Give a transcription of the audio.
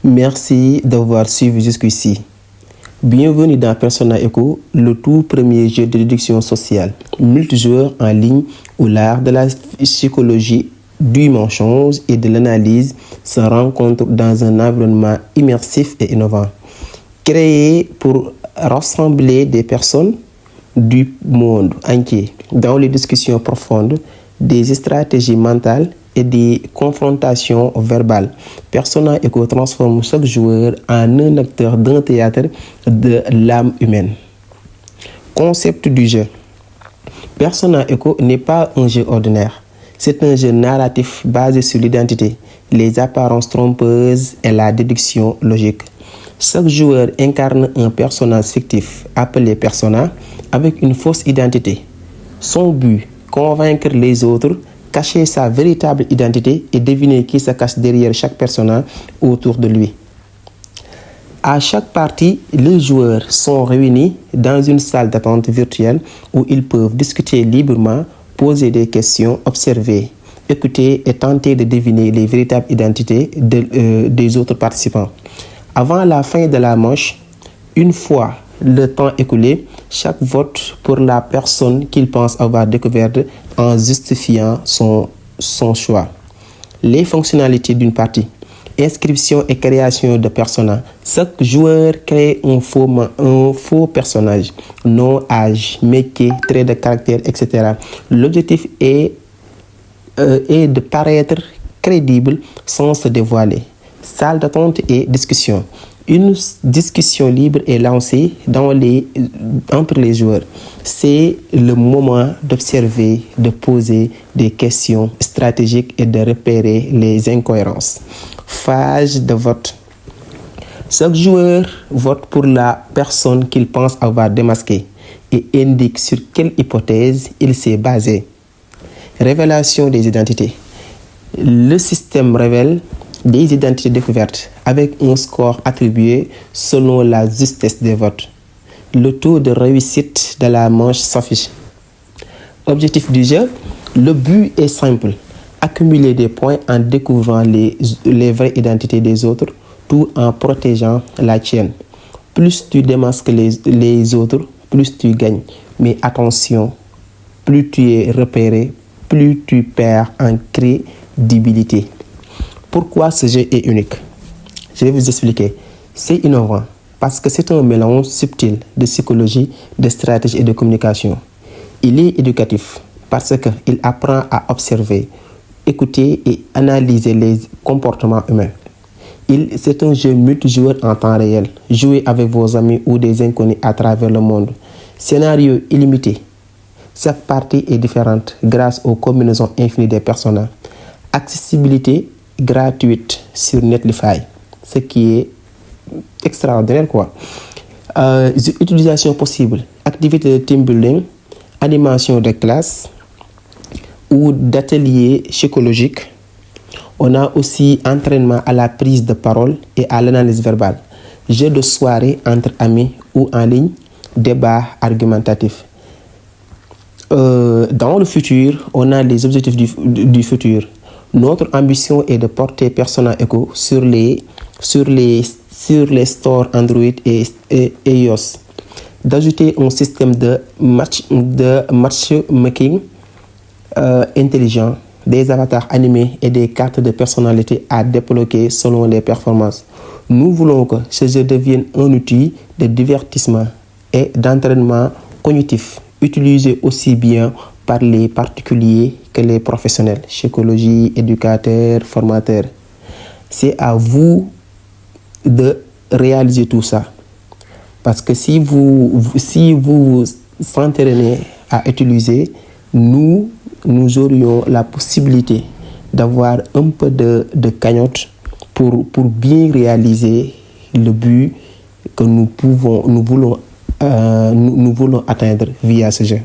Merci d'avoir suivi jusqu'ici. Bienvenue dans Persona Echo, le tout premier jeu de déduction sociale, multijoueur en ligne où l'art de la psychologie, du mensonge et de l'analyse se rencontrent dans un environnement immersif et innovant. Créé pour rassembler des personnes du monde entier dans les discussions profondes, des stratégies mentales et des confrontations verbales. Persona Echo transforme chaque joueur en un acteur d'un théâtre de l'âme humaine. Concept du jeu. Persona Echo n'est pas un jeu ordinaire. C'est un jeu narratif basé sur l'identité, les apparences trompeuses et la déduction logique. Chaque joueur incarne un personnage fictif appelé persona avec une fausse identité. Son but, convaincre les autres, cacher sa véritable identité et deviner qui se cache derrière chaque personnage autour de lui. À chaque partie, les joueurs sont réunis dans une salle d'attente virtuelle où ils peuvent discuter librement, poser des questions, observer, écouter et tenter de deviner les véritables identités des autres participants. Avant la fin de la manche, une fois le temps écoulé, chaque vote pour la personne qu'il pense avoir découverte en justifiant son choix. Les fonctionnalités d'une partie. Inscription et création de personnages. Chaque joueur crée un faux personnage, nom, âge, métier, trait de caractère, etc. L'objectif est de paraître crédible sans se dévoiler. Salle d'attente et discussion. Une discussion libre est lancée entre les joueurs. C'est le moment d'observer, de poser des questions stratégiques et de repérer les incohérences. Phase de vote. Chaque joueur vote pour la personne qu'il pense avoir démasquée et indique sur quelle hypothèse il s'est basé. Révélation des identités. Le système révèle des identités découvertes avec un score attribué selon la justesse des votes. Le taux de réussite de la manche s'affiche. Objectif du jeu, le but est simple. Accumuler des points en découvrant les vraies identités des autres, tout en protégeant la tienne. Plus tu démasques les autres, plus tu gagnes. Mais attention, plus tu es repéré, plus tu perds en crédibilité. Pourquoi ce jeu est unique? Je vais vous expliquer. C'est innovant parce que c'est un mélange subtil de psychologie, de stratégie et de communication. Il est éducatif parce qu'il apprend à observer, écouter et analyser les comportements humains. C'est un jeu multijoueur en temps réel. Jouez avec vos amis ou des inconnus à travers le monde. Scénario illimité. Chaque partie est différente grâce aux combinaisons infinies des personnages. Accessibilité gratuite sur Netlify, ce qui est extraordinaire quoi. Utilisation possible, activité de team building, animation de classe ou d'atelier psychologique. On a aussi entraînement à la prise de parole et à l'analyse verbale, jeu de soirée entre amis ou en ligne, débat argumentatif. Dans le futur, on a les objectifs du futur. Notre ambition est de porter Persona Echo sur les stores Android et iOS, d'ajouter un système de matchmaking intelligent, des avatars animés et des cartes de personnalité à débloquer selon les performances. Nous voulons que ce jeu devienne un outil de divertissement et d'entraînement cognitif, utilisé aussi bien par les particuliers que les professionnels, psychologie, éducateurs, formateurs. C'est à vous de réaliser tout ça. Parce que si vous vous s'entraînez à utiliser, nous aurions la possibilité d'avoir un peu de cagnotte pour bien réaliser le but que nous voulons atteindre via ce jeu.